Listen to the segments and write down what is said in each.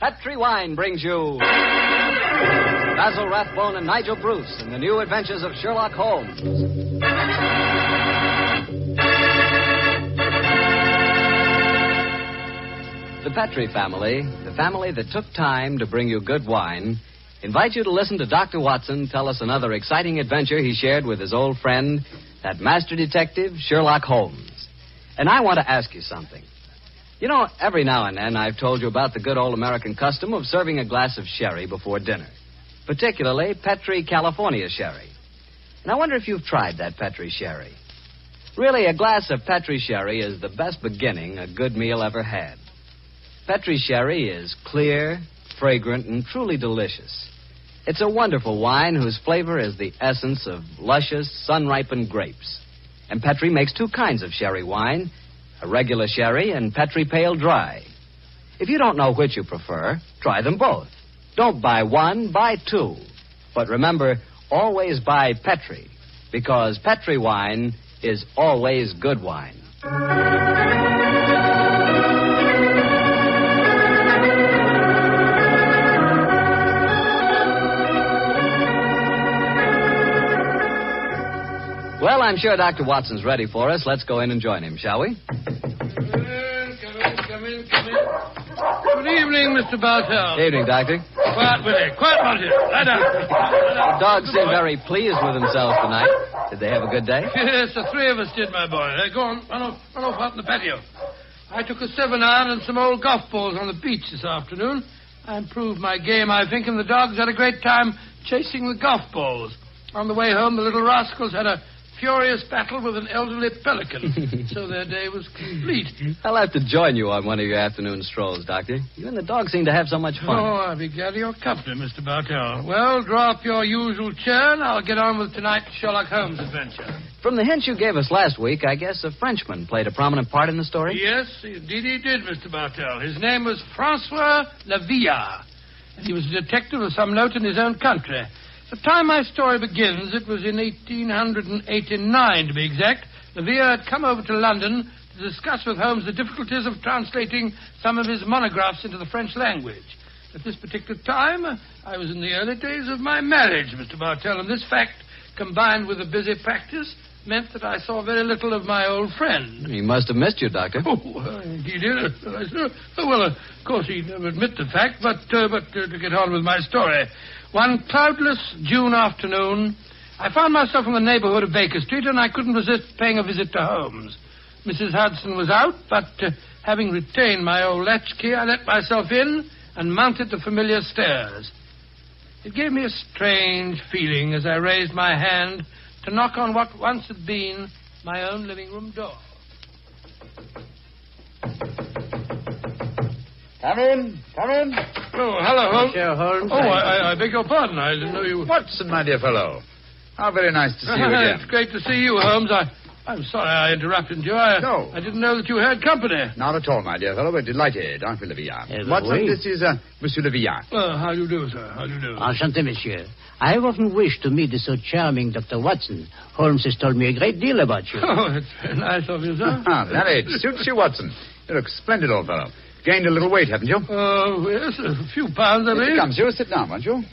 Petri Wine brings you Basil Rathbone and Nigel Bruce in the new adventures of Sherlock Holmes. The Petri family, the family that took time to bring you good wine, invite you to listen to Dr. Watson tell us another exciting adventure he shared with his old friend, that master detective, Sherlock Holmes. And I want to ask you something. You know, every now and then I've told you about the good old American custom of serving a glass of sherry before dinner, particularly Petri California sherry. And I wonder if you've tried that Petri sherry. Really, a glass of Petri sherry is the best beginning a good meal ever had. Petri sherry is clear, fragrant, and truly delicious. It's a wonderful wine whose flavor is the essence of luscious, sun-ripened grapes. And Petri makes two kinds of sherry wine, a regular sherry and Petri Pale Dry. If you don't know which you prefer, try them both. Don't buy one, buy two. But remember, always buy Petri, because Petri wine is always good wine. Well, I'm sure Dr. Watson's ready for us. Let's go in and join him, shall we? Come in. Good evening, Mr. Bartell. Good evening, Doctor. Quiet, Willie. Quiet, Monty. Lie down. The dogs seem very pleased with themselves tonight. Did they have a good day? Yes, the three of us did, my boy. Go on. Run off out in the patio. I took a 7-iron and some old golf balls on the beach this afternoon. I improved my game, I think, and the dogs had a great time chasing the golf balls. On the way home, the little rascals had a furious battle with an elderly pelican, so their day was complete. I'll have to join you on one of your afternoon strolls, Doctor. You and the dog seem to have so much fun. Oh, I'll be glad of your company, Mr. Bartell. Well, draw up your usual chair, and I'll get on with tonight's Sherlock Holmes adventure. From the hints you gave us last week, I guess a Frenchman played a prominent part in the story? Yes, indeed he did, Mr. Bartell. His name was Francois Lavillard, and he was a detective of some note in his own country. The time my story begins, it was in 1889, to be exact. Lavillard had come over to London to discuss with Holmes the difficulties of translating some of his monographs into the French language. At this particular time, I was in the early days of my marriage, Mr. Bartell, and this fact, combined with a busy practice, meant that I saw very little of my old friend. He must have missed you, Doctor. Oh, he did. Well, of course, he'd never admit the fact, but to get on with my story. One cloudless June afternoon, I found myself in the neighborhood of Baker Street, and I couldn't resist paying a visit to Holmes. Mrs. Hudson was out, but having retained my old latchkey, I let myself in and mounted the familiar stairs. It gave me a strange feeling as I raised my hand to knock on what once had been my own living room door. Come in. Oh, hello, Holmes. Monsieur Holmes. Oh, I beg your pardon. I didn't know you... Watson, my dear fellow. How very nice to see you again. It's great to see you, Holmes. I'm sorry I interrupted you. No. I didn't know that you had company. Not at all, my dear fellow. We're delighted, aren't we, Lavillard? Watson, this is Monsieur Lavillard. How do you do, sir? How do you do? Enchanté, monsieur. I have often wished to meet the so charming Dr. Watson. Holmes has told me a great deal about you. Oh, it's very nice of you, sir. That it suits you, Watson. You look splendid, old fellow. Gained a little weight, haven't you? Yes, a few pounds, I believe. Come, Monsieur, sit down, won't you?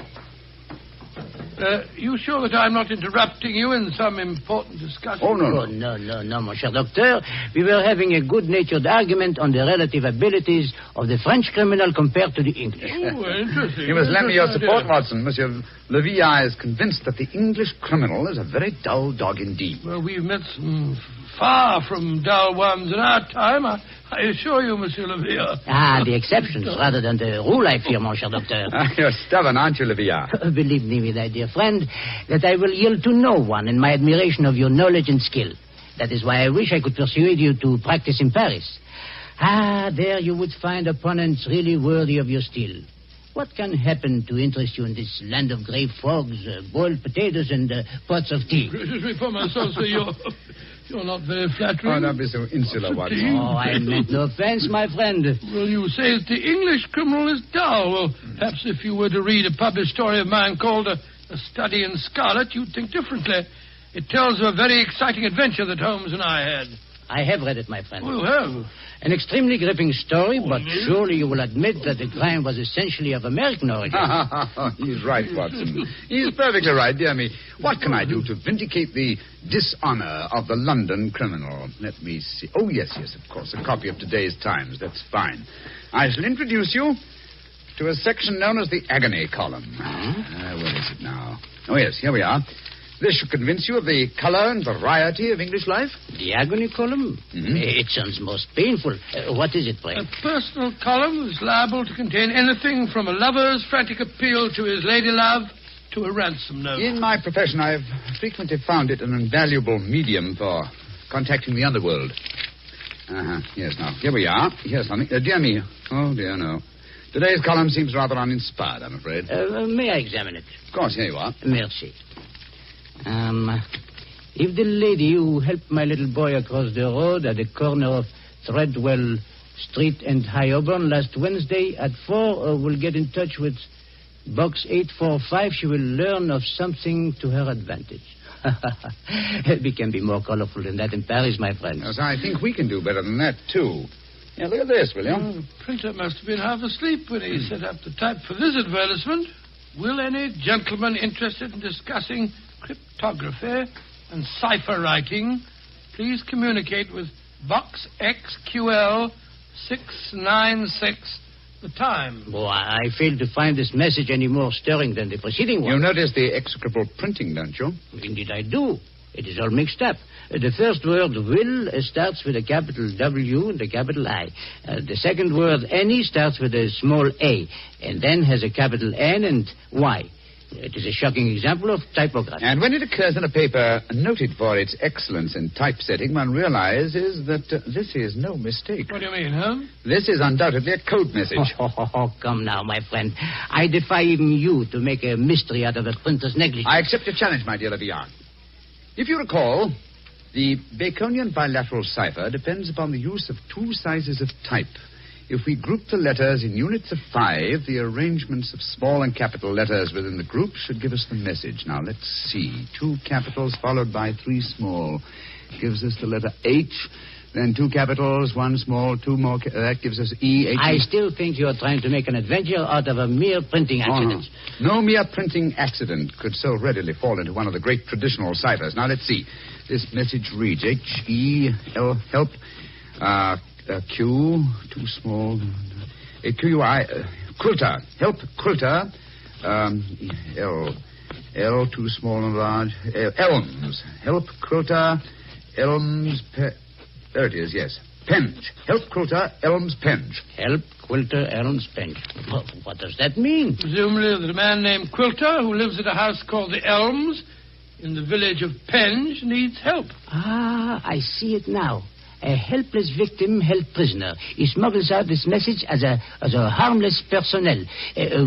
You sure that I'm not interrupting you in some important discussion? Oh, no. Oh, no, mon cher docteur. We were having a good-natured argument on the relative abilities of the French criminal compared to the English. Oh, interesting. You must lend me your support, Watson. Monsieur Lavillard is convinced that the English criminal is a very dull dog indeed. Well, we've met some far from dull ones in our time, I assure you, Monsieur Lavillard. The exceptions rather than the rule, I fear, mon cher docteur. You're stubborn, aren't you, Lavillard? Believe me, my dear friend, that I will yield to no one in my admiration of your knowledge and skill. That is why I wish I could persuade you to practice in Paris. There you would find opponents really worthy of your steel. What can happen to interest you in this land of grey frogs, boiled potatoes, and pots of tea? Gracious me for myself, sir, you're not very flattering. Oh, don't be so insular, Watson. Oh, I meant no offense, my friend. Well, you say that the English criminal is dull. Well, perhaps if you were to read a published story of mine called A Study in Scarlet, you'd think differently. It tells of a very exciting adventure that Holmes and I had. I have read it, my friend. Oh, you have? An extremely gripping story, but surely you will admit that the crime was essentially of American origin. He's right, Watson. He's perfectly right, dear me. What can I do to vindicate the dishonor of the London criminal? Let me see. Oh, yes, of course. A copy of today's Times. That's fine. I shall introduce you to a section known as the agony column. Where is it now? Oh, yes, here we are. This should convince you of the color and variety of English life. The agony column? Mm-hmm. It sounds most painful. What is it, pray? A personal column is liable to contain anything from a lover's frantic appeal to his ladylove to a ransom note. In my profession, I've frequently found it an invaluable medium for contacting the underworld. Yes, now, here we are. Here's something. Dear me. Oh, dear, no. Today's column seems rather uninspired, I'm afraid. May I examine it? Of course, here you are. Merci. If the lady who helped my little boy across the road at the corner of Threadwell Street and High Auburn last Wednesday at 4 will get in touch with Box 845, she will learn of something to her advantage. We can be more colorful than that in Paris, my friends. Yes, I think we can do better than that, too. Yeah, look at this, will you? The printer must have been half asleep when he set up the type for this advertisement. Will any gentleman interested in discussing cryptography and cipher writing please communicate with Box XQL 696, The Time? Oh, I fail to find this message any more stirring than the preceding one. You notice the execrable printing, don't you? Indeed I do. It is all mixed up. The first word, will, starts with a capital W and a capital I. The second word, any, starts with a small a, and then has a capital N and Y. It is a shocking example of typography. And when it occurs in a paper noted for its excellence in typesetting, one realizes that this is no mistake. What do you mean, huh? This is undoubtedly a code message. Come now, my friend. I defy even you to make a mystery out of a printer's negligence. I accept your challenge, my dear Levian. If you recall, the Baconian bilateral cipher depends upon the use of two sizes of type. If we group the letters in units of 5, the arrangements of small and capital letters within the group should give us the message. Now, let's see. 2 capitals followed by 3 small gives us the letter H. Then 2 capitals, 1 small, 2 more. That gives us E. H. I still think you are trying to make an adventure out of a mere printing accident. No mere printing accident could so readily fall into one of the great traditional ciphers. Now, let's see. This message reads H-E-L, help, Q, too small, Q-U-I, quilter, help, quilter, L, too small and large, elms, help, quilter, elms, there it is, yes, penge, help, quilter, elms, penge. Help, quilter, elms, penge. What does that mean? Presumably that a man named Quilter, who lives at a house called the Elms, in the village of Penge, needs help. I see it now. A helpless victim held prisoner. He smuggles out this message as a harmless personnel,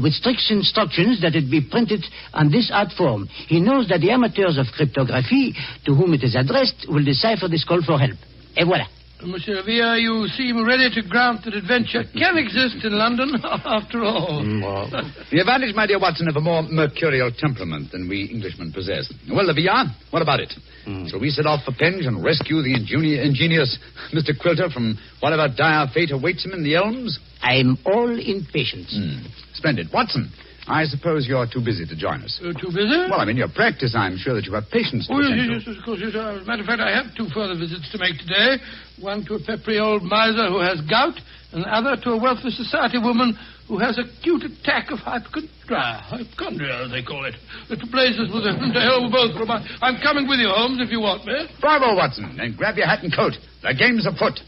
with strict instructions that it be printed on this art form. He knows that the amateurs of cryptography, to whom it is addressed, will decipher this call for help. Et voilà. Monsieur Villa, you seem ready to grant that adventure can exist in London, after all. The advantage, my dear Watson, of a more mercurial temperament than we Englishmen possess. Well, Levian, what about it? Shall we set off for Penge and rescue the ingenious Mr. Quilter from whatever dire fate awaits him in the elms? I'm all impatience. Splendid. Watson, I suppose you're too busy to join us. Too busy? Well, your practice, I'm sure that you have patience to attend to. Yes, of course, yes. As a matter of fact, I have 2 further visits to make today. One to a peppery old miser who has gout, and the other to a wealthy society woman who has acute attack of hypochondria, as they call it. The 2 places with to hell with both. I'm coming with you, Holmes, if you want me. Bravo, Watson. And grab your hat and coat. The game's afoot.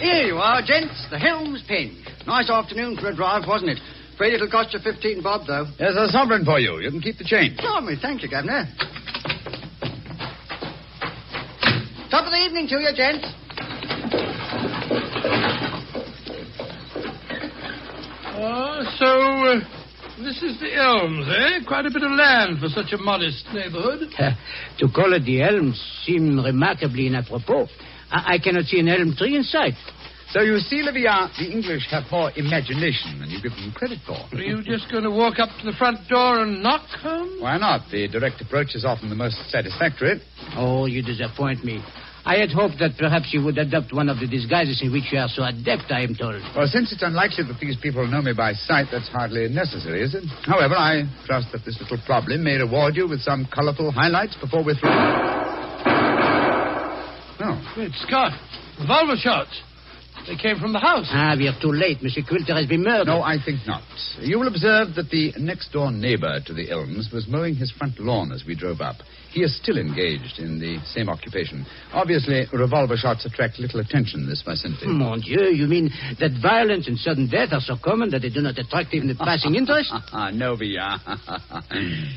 Here you are, gents. The Helms Penge. Nice afternoon for a drive, wasn't it? Afraid it'll cost you 15 bob, though. There's a sovereign for you. You can keep the change. Blimey, thank you, Governor. Top of the evening to you, gents. So this is the Elms, eh? Quite a bit of land for such a modest neighborhood. To call it the Elms seemed remarkably inappropriate. I cannot see an elm tree in sight. So you see, Olivia, the English have more imagination than you give them credit for. Are you just going to walk up to the front door and knock, Holmes? Why not? The direct approach is often the most satisfactory. Oh, you disappoint me. I had hoped that perhaps you would adopt one of the disguises in which you are so adept, I am told. Well, since it's unlikely that these people know me by sight, that's hardly necessary, is it? However, I trust that this little problem may reward you with some colorful highlights before we're through. Oh. Great Scott. Revolver shots. They came from the house. We are too late. Monsieur Quilter has been murdered. No, I think not. You will observe that the next-door neighbor to the Elms was mowing his front lawn as we drove up. He is still engaged in the same occupation. Obviously, revolver shots attract little attention in this vicinity. Mon Dieu, you mean that violence and sudden death are so common that they do not attract even the passing interest? No, Villa.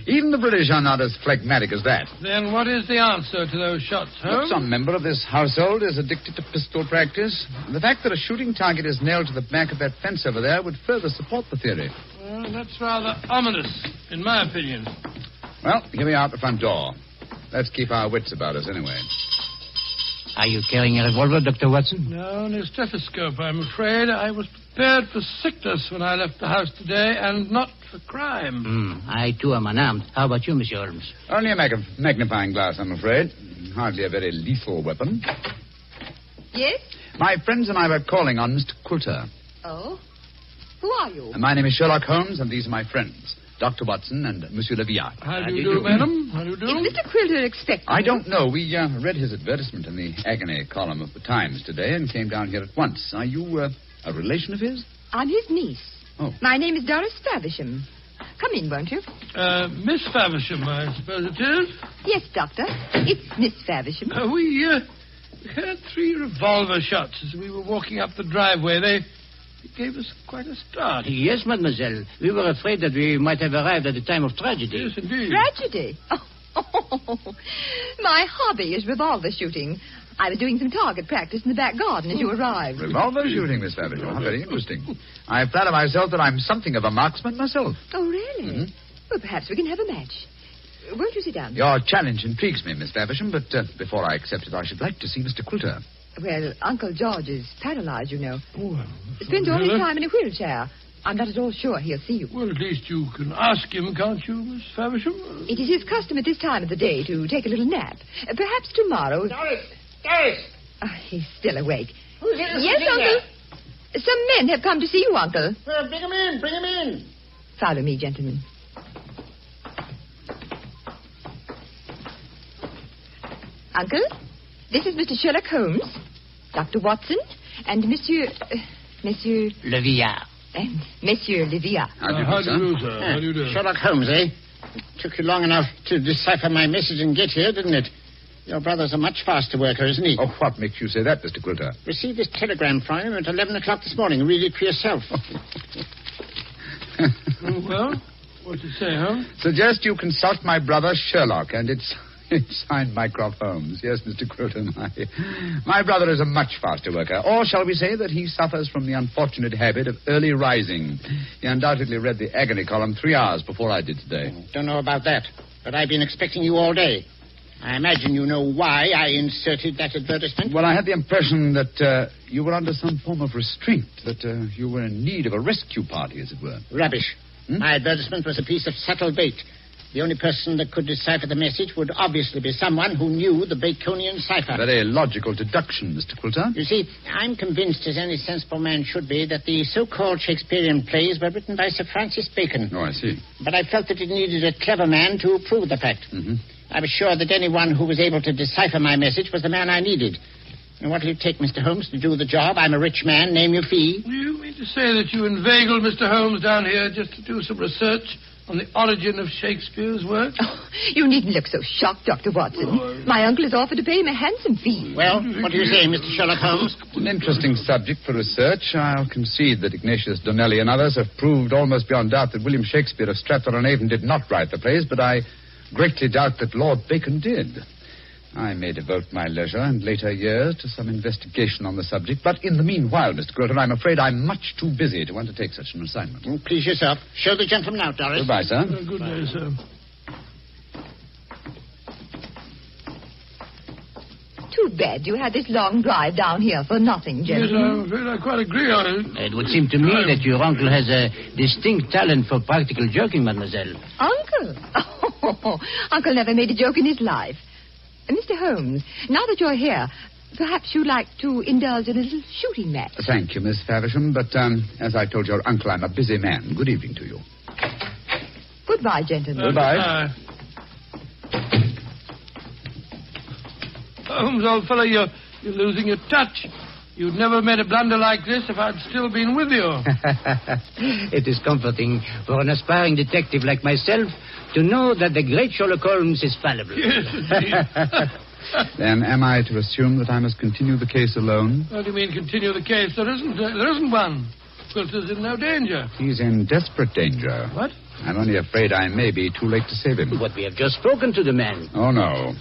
Even the British are not as phlegmatic as that. Then what is the answer to those shots, Holmes? Some member of this household is addicted to pistol practice. The fact that a shooting target is nailed to the back of that fence over there would further support the theory. Well, that's rather ominous, in my opinion. Well, here we are at the front door. Let's keep our wits about us anyway. Are you carrying a revolver, Dr. Watson? No, only a stethoscope, I'm afraid. I was prepared for sickness when I left the house today, and not for crime. I, too, am unarmed. How about you, Monsieur Holmes? Only a magnifying glass, I'm afraid. Hardly a very lethal weapon. Yes? My friends and I were calling on Mr. Quilter. Oh? Who are you? My name is Sherlock Holmes, and these are my friends, Dr. Watson and Monsieur Levillard. How do you do, madam? How do you do? Is Mr. Quilter expecting I you? don't know. We read his advertisement in the agony column of the Times today and came down here at once. Are you a relation of his? I'm his niece. Oh. My name is Doris Faversham. Come in, won't you? Miss Faversham, I suppose it is. Yes, Doctor. It's Miss Faversham. We heard 3 revolver shots as we were walking up the driveway. They gave us quite a start. Yes, mademoiselle. We were afraid that we might have arrived at a time of tragedy. Yes, indeed. Tragedy? Oh, my hobby is revolver shooting. I was doing some target practice in the back garden as you arrived. Revolver shooting, Miss Faversham. How very interesting. I flatter myself that I'm something of a marksman myself. Oh, really? Mm-hmm. Well, perhaps we can have a match. Won't you sit down? Your challenge intrigues me, Miss Faversham, but before I accept it, I should like to see Mr. Quilter. Well, Uncle George is paralyzed, you know. Oh, Spends all his time in a wheelchair. I'm not at all sure he'll see you. Well, at least you can ask him, can't you, Miss Faversham? It is his custom at this time of the day to take a little nap. Perhaps tomorrow... Doris! He's still awake. Who's here? Yes, Uncle. Some men have come to see you, Uncle. Well, bring him in. Follow me, gentlemen. Uncle, this is Mr. Sherlock Holmes, Dr. Watson, and Monsieur Levillard. and Monsieur Levillard. How do you How do, do you sir? do, sir? How do you do? Sherlock Holmes, eh? It took you long enough to decipher my message and get here, didn't it? Your brother's a much faster worker, isn't he? Oh, what makes you say that, Mr. Quilter? Received this telegram from him at 11 o'clock this morning. Read it for yourself. Oh, well, what's it say, Holmes? Suggest you consult my brother Sherlock, and it's signed Mycroft Holmes. Yes, Mr. Quilter, my brother is a much faster worker. Or shall we say that he suffers from the unfortunate habit of early rising. He undoubtedly read the agony column 3 hours before I did today. Don't know about that, but I've been expecting you all day. I imagine you know why I inserted that advertisement. Well, I had the impression that you were under some form of restraint, that you were in need of a rescue party, as it were. Rubbish. My advertisement was a piece of subtle bait. The only person that could decipher the message would obviously be someone who knew the Baconian Cipher. Very logical deduction, Mr. Quilter. You see, I'm convinced, as any sensible man should be, that the so-called Shakespearean plays were written by Sir Francis Bacon. Oh, I see. But I felt that it needed a clever man to prove the fact. Mm-hmm. I was sure that anyone who was able to decipher my message was the man I needed. And what will it take, Mr. Holmes, to do the job? I'm a rich man. Name your fee. Do you mean to say that you inveigled Mr. Holmes down here just to do some research on the origin of Shakespeare's work? Oh, you needn't look so shocked, Dr. Watson. My uncle has offered to pay him a handsome fee. Well, what do you say, Mr. Sherlock Holmes? An interesting subject for research. I'll concede that Ignatius Donnelly and others have proved almost beyond doubt that William Shakespeare of Stratford-on-Avon did not write the plays, but I greatly doubt that Lord Bacon did. I may devote my leisure and later years to some investigation on the subject, but in the meanwhile, Mr. Quilter, I'm afraid I'm much too busy to undertake such an assignment. Please yourself. Show the gentleman out, Doris. Goodbye, sir. Good day, sir. too bad you had this long drive down here for nothing, Yes, gentlemen. I'm afraid I quite agree. It would seem to me that your uncle has a distinct talent for practical joking, mademoiselle. Uncle? Oh, Uncle never made a joke in his life. Mr. Holmes, now that you're here, perhaps you'd like to indulge in a little shooting match. Thank you, Miss Faversham, but as I told your uncle, I'm a busy man. Good evening to you. Goodbye, gentlemen. Goodbye. Holmes, old fellow, you're losing your touch. You'd never have made a blunder like this if I'd still been with you. It is comforting for an aspiring detective like myself to know that the great Sherlock Holmes is fallible. Yes, indeed. Then am I to assume that I must continue the case alone? What do you mean, continue the case? There isn't one. Quilter's in no danger. He's in desperate danger. What? I'm only afraid I may be too late to save him. But we have just spoken to the man. Oh, no.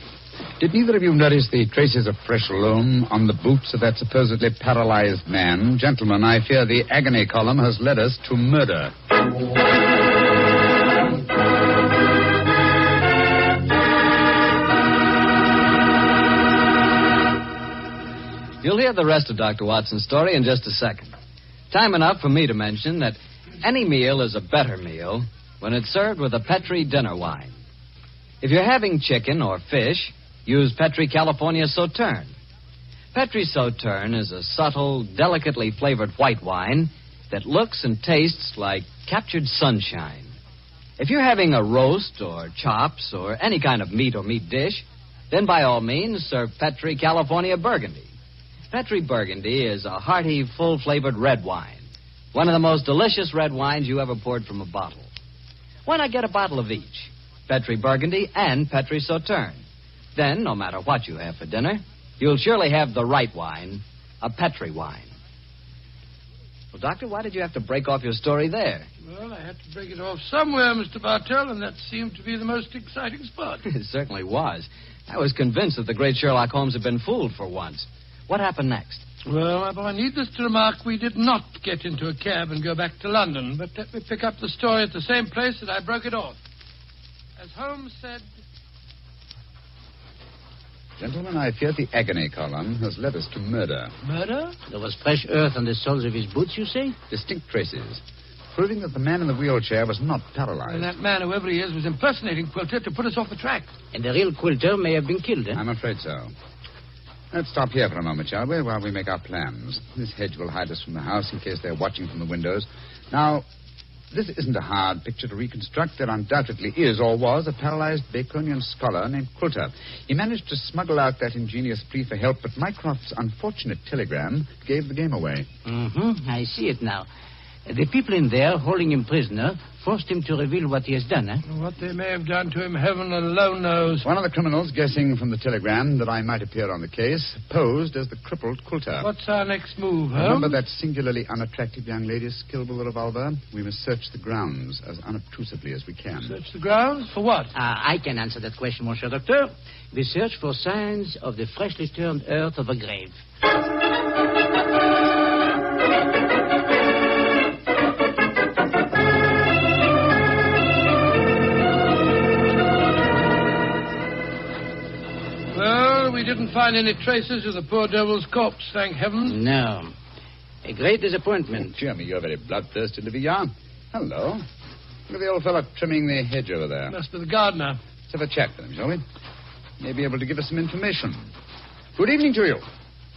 Did neither of you notice the traces of fresh loam on the boots of that supposedly paralyzed man? Gentlemen, I fear the agony column has led us to murder. You'll hear the rest of Dr. Watson's story in just a second. Time enough for me to mention that any meal is a better meal when it's served with a Petri dinner wine. If you're having chicken or fish, use Petri California Sauterne. Petri Sauterne is a subtle, delicately flavored white wine that looks and tastes like captured sunshine. If you're having a roast or chops or any kind of meat or meat dish, then by all means serve Petri California Burgundy. Petri Burgundy is a hearty, full-flavored red wine. One of the most delicious red wines you ever poured from a bottle. Why not get a bottle of each? Petri Burgundy and Petri Sauterne. Then, no matter what you have for dinner, you'll surely have the right wine, a Petri wine. Well, Doctor, why did you have to break off your story there? Well, I had to break it off somewhere, Mr. Bartell, and that seemed to be the most exciting spot. It certainly was. I was convinced that the great Sherlock Holmes had been fooled for once. What happened next? Well, my boy, needless to remark, we did not get into a cab and go back to London, but let me pick up the story at the same place that I broke it off. As Holmes said... Gentlemen, I fear the agony column has led us to murder. Murder? There was fresh earth on the soles of his boots, you say? Distinct traces, proving that the man in the wheelchair was not paralyzed. And that man, whoever he is, was impersonating Quilter to put us off the track. And the real Quilter may have been killed, eh? I'm afraid so. Let's stop here for a moment, shall we, while we make our plans. This hedge will hide us from the house in case they're watching from the windows. Now, this isn't a hard picture to reconstruct. There undoubtedly is, or was, a paralyzed Baconian scholar named Quilter. He managed to smuggle out that ingenious plea for help, but Mycroft's unfortunate telegram gave the game away. Mm-hmm. I see it now. The people in there, holding him prisoner, forced him to reveal what he has done, eh? What they may have done to him, heaven alone knows. One of the criminals, guessing from the telegram that I might appear on the case, posed as the crippled Quilter. What's our next move, Holmes? Remember that singularly unattractive young lady skilled with a revolver? We must search the grounds as unobtrusively as we can. Search the grounds? For what? I can answer that question, Monsieur Docteur. We search for signs of the freshly turned earth of a grave. We didn't find any traces of the poor devil's corpse, thank heaven. No. A great disappointment. Dear me, you're very bloodthirsty, Olivia. Hello. Look at the old fellow trimming the hedge over there. Must be the gardener. Let's have a chat with him, shall we? May be able to give us some information. Good evening to you.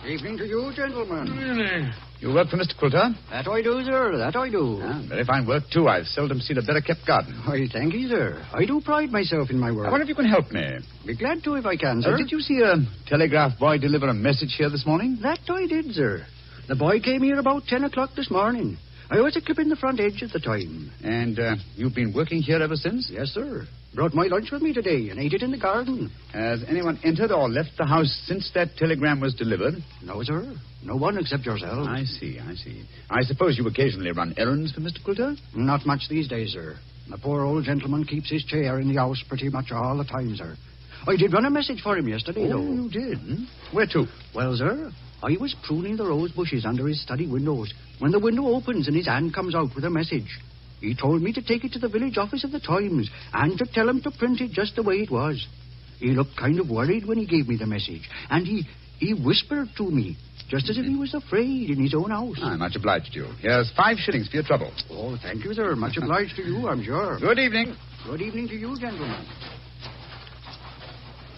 Evening to you, gentlemen. Really? You work for Mr. Quilter? That I do, sir. That I do. Very fine work, too. I've seldom seen a better-kept garden. I thank you, sir. I do pride myself in my work. I wonder if you can help me. Be glad to if I can, sir. Did you see a telegraph boy deliver a message here this morning? That I did, sir. The boy came here about 10 o'clock this morning. I was a clipping the front edge at the time. And you've been working here ever since? Yes, sir. Brought my lunch with me today and ate it in the garden. Has anyone entered or left the house since that telegram was delivered? No, sir. No one except yourself. I see. I suppose you occasionally run errands for Mr. Quilter? Not much these days, sir. The poor old gentleman keeps his chair in the house pretty much all the time, sir. I did run a message for him yesterday, though. Oh, you did? Where to? Well, sir, I was pruning the rose bushes under his study windows when the window opens and his hand comes out with a message. He told me to take it to the village office of the Times and to tell him to print it just the way it was. He looked kind of worried when he gave me the message, and he He whispered to me, just as if he was afraid in his own house. I'm much obliged to you. Here's 5 shillings for your trouble. Oh, thank you, sir. Much obliged to you, I'm sure. Good evening. Good evening to you, gentlemen.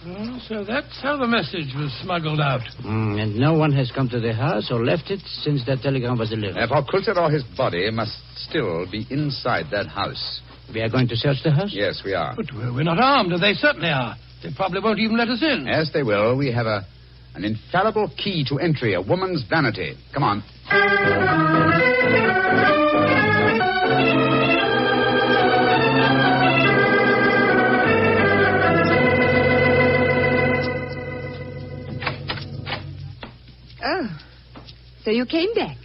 Oh, so that's how the message was smuggled out. And no one has come to the house or left it since that telegram was delivered. Therefore, Coulter or his body must still be inside that house. We are going to search the house? Yes, we are. But we're not armed, and they certainly are. They probably won't even let us in. Yes, they will. We have an infallible key to entry, a woman's vanity. Come on. Oh, so you came back.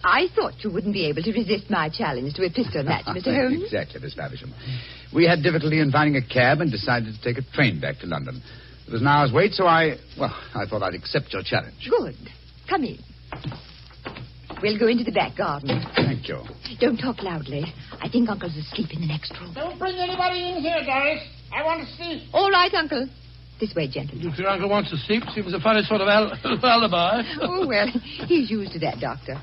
I thought you wouldn't be able to resist my challenge to a pistol match, Mr. Holmes. Exactly, Miss Faversham. We had difficulty in finding a cab and decided to take a train back to London. It was an hour's wait, so I thought I'd accept your challenge. Good. Come in. We'll go into the back garden. Thank you. Don't talk loudly. I think Uncle's asleep in the next room. Don't bring anybody in here, Doris. I want to see. All right, Uncle. This way, gentlemen. If your uncle wants to sleep, seems a funny sort of alibi. Oh, well, he's used to that, Doctor.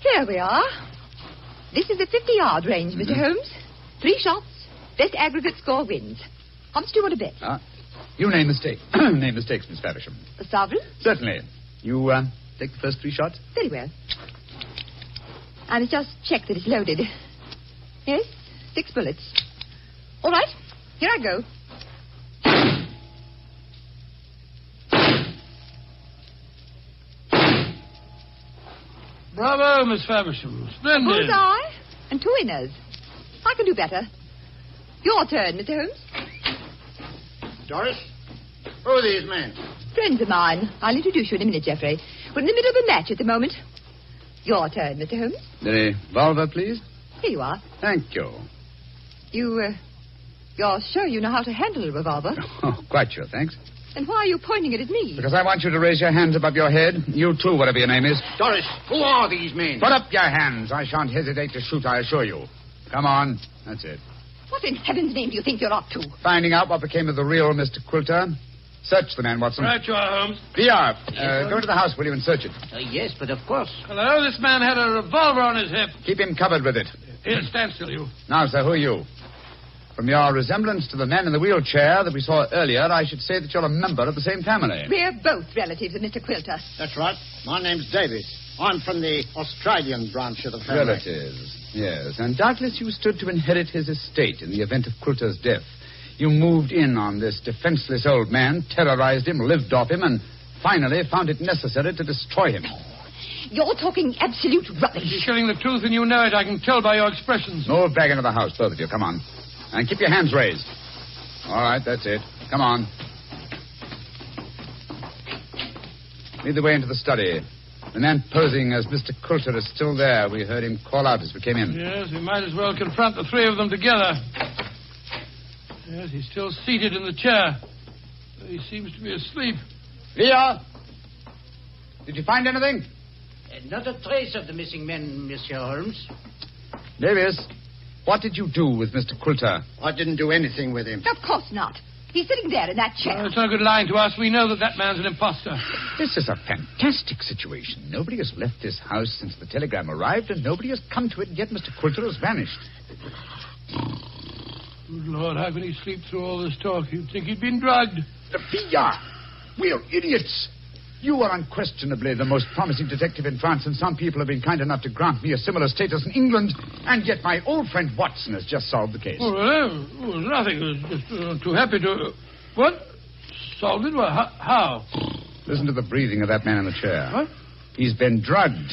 Here we are. This is the 50-yard range, Mr. Holmes. 3 shots. Best aggregate score wins. How much do you want to bet? You name the stake. Name the stakes, Miss Faversham. A sovereign? Certainly. You take the first 3 shots? Very well. I must just check that it's loaded. Yes, 6 bullets. All right, here I go. Bravo, Miss Faversham. Splendid. Bullseye and 2 winners. I can do better. Your turn, Mr. Holmes. Doris, who are these men? Friends of mine. I'll introduce you in a minute, Geoffrey. We're in the middle of a match at the moment. Your turn, Mr. Holmes. The revolver, please. Here you are. Thank you. You're sure you know how to handle a revolver? Oh, quite sure, thanks. Then why are you pointing it at me? Because I want you to raise your hands above your head. You too, whatever your name is. Doris, who are these men? Put up your hands. I shan't hesitate to shoot, I assure you. Come on. That's it. What in heaven's name do you think you're up to? Finding out what became of the real Mr. Quilter. Search the man, Watson. Right you are, Holmes. VR, Yes, go to the house, will you, and search it. Yes, but of course. Hello, this man had a revolver on his hip. Keep him covered with it. Here, stand still, you. Now, sir, who are you? From your resemblance to the man in the wheelchair that we saw earlier, I should say that you're a member of the same family. We're both relatives of Mr. Quilter. That's right. My name's Davis. I'm from the Australian branch of the family. Relatives, yes. And doubtless you stood to inherit his estate in the event of Quilter's death. You moved in on this defenseless old man, terrorized him, lived off him, and finally found it necessary to destroy him. You're talking absolute rubbish. You're telling the truth and you know it. I can tell by your expressions. Move back into the house, both of you. Come on. And keep your hands raised. All right, that's it. Come on. Lead the way into the study. The man posing as Mr. Quilter is still there. We heard him call out as we came in. Yes, we might as well confront the 3 of them together. Yes, he's still seated in the chair. He seems to be asleep. Leah! Did you find anything? Not a trace of the missing men, Monsieur Holmes. Davis, what did you do with Mr. Quilter? I didn't do anything with him. Of course not. He's sitting there in that chair. Oh, it's no good lying to us. We know that man's an imposter. This is a fantastic situation. Nobody has left this house since the telegram arrived, and nobody has come to it, yet Mr. Quilter has vanished. Good Lord, how can he sleep through all this talk? You'd think he'd been drugged. Pia! We're idiots. You are unquestionably the most promising detective in France, and some people have been kind enough to grant me a similar status in England, and yet my old friend Watson has just solved the case. Nothing. I was just too happy to... What? Solved it? Well, how? Listen to the breathing of that man in the chair. What? He's been drugged.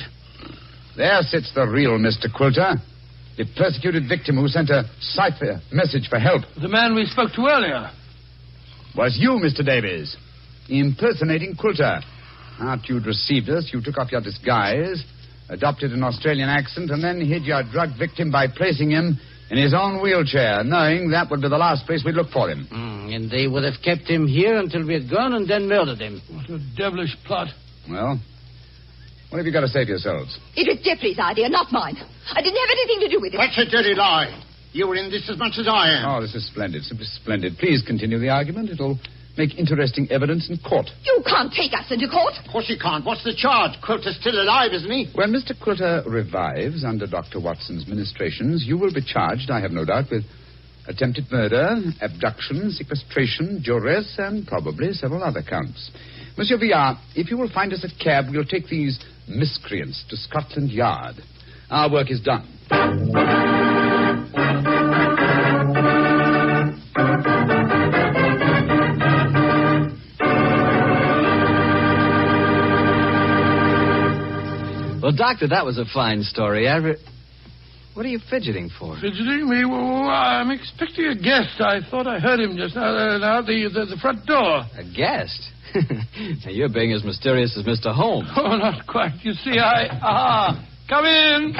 There sits the real Mr. Quilter, the persecuted victim who sent a cipher message for help. The man we spoke to earlier. Was you, Mr. Davies, impersonating Quilter. After you'd received us, you took off your disguise, adopted an Australian accent, and then hid your drug victim by placing him in his own wheelchair, knowing that would be the last place we'd look for him. And they would have kept him here until we had gone and then murdered him. What a devilish plot. Well, What have you got to say for yourselves? It was Jeffrey's idea, not mine. I didn't have anything to do with it. That's a dirty lie. You were in this as much as I am. Oh, this is splendid, simply splendid. Please continue the argument. It'll make interesting evidence in court. You can't take us into court. Of course you can't. What's the charge? Quilter's still alive, isn't he? When Mr. Quilter revives under Dr. Watson's ministrations, you will be charged, I have no doubt, with attempted murder, abduction, sequestration, duress, and probably several other counts. Monsieur Villard, if you will find us a cab, we'll take these miscreants to Scotland Yard. Our work is done. Well, Doctor, that was a fine story. What are you fidgeting for? Fidgeting me? Well, I'm expecting a guest. I thought I heard him just now, the front door. A guest? Now, you're being as mysterious as Mr. Holmes. Oh, not quite. You see, come in.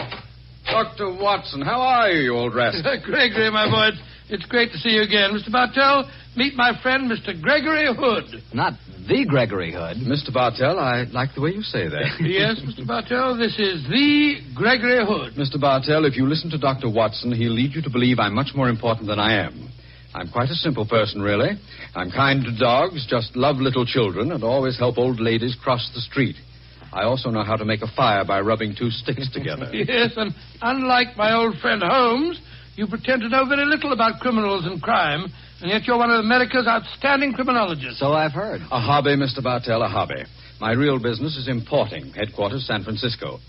Dr. Watson, how are you, you old rascal? Gregory, my boy, it's great to see you again. Mr. Bartell, meet my friend, Mr. Gregory Hood. Not the Gregory Hood. Mr. Bartell, I like the way you say that. Yes, Mr. Bartell, this is the Gregory Hood. Mr. Bartell, if you listen to Dr. Watson, he'll lead you to believe I'm much more important than I am. I'm quite a simple person, really. I'm kind to dogs, just love little children, and always help old ladies cross the street. I also know how to make a fire by rubbing two sticks together. Yes, and unlike my old friend Holmes, you pretend to know very little about criminals and crime, and yet you're one of America's outstanding criminologists. So I've heard. A hobby, Mr. Bartell, a hobby. My real business is importing. Headquarters, San Francisco.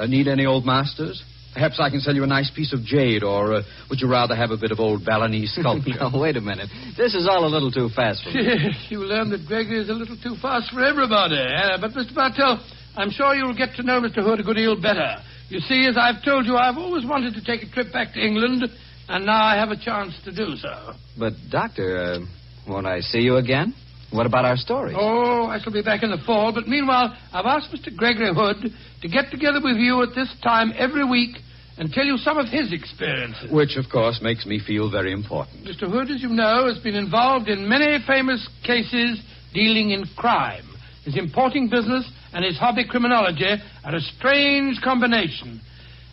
Need any old masters? Perhaps I can sell you a nice piece of jade, or would you rather have a bit of old Balinese sculpture? No, wait a minute. This is all a little too fast for me. Yes, you learn that Gregory is a little too fast for everybody. But, Mr. Bartell, I'm sure you'll get to know Mr. Hood a good deal better. You see, as I've told you, I've always wanted to take a trip back to England, and now I have a chance to do so. But, Doctor, won't I see you again? What about our stories? Oh, I shall be back in the fall, but meanwhile, I've asked Mr. Gregory Hood to get together with you at this time every week and tell you some of his experiences. Which, of course, makes me feel very important. Mr. Hood, as you know, has been involved in many famous cases dealing in crime. His importing business and his hobby criminology are a strange combination.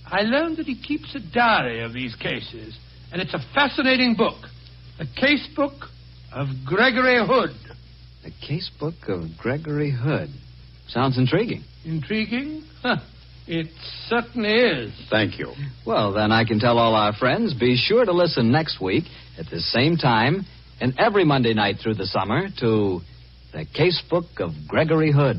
I learned that he keeps a diary of these cases, and it's a fascinating book. The case book of Gregory Hood. The case book of Gregory Hood. Sounds intriguing. Intriguing? Huh. It certainly is. Thank you. Well, then I can tell all our friends, be sure to listen next week at the same time and every Monday night through the summer to The Case Book of Gregory Hood.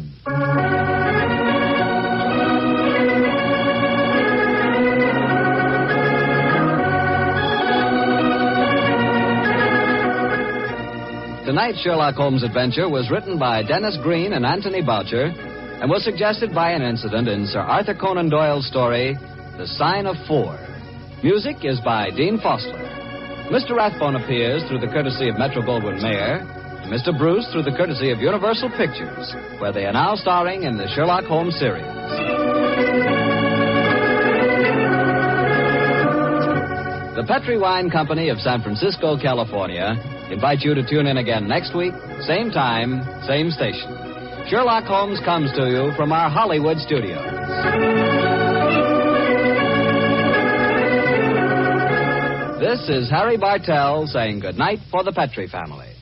Tonight's Sherlock Holmes adventure was written by Dennis Green and Anthony Boucher and was suggested by an incident in Sir Arthur Conan Doyle's story, The Sign of Four. Music is by Dean Fossler. Mr. Rathbone appears through the courtesy of Metro-Goldwyn-Mayer, and Mr. Bruce through the courtesy of Universal Pictures, where they are now starring in the Sherlock Holmes series. The Petri Wine Company of San Francisco, California, invite you to tune in again next week, same time, same station. Sherlock Holmes comes to you from our Hollywood studios. This is Harry Bartell saying goodnight for the Petri family.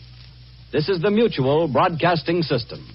This is the Mutual Broadcasting System.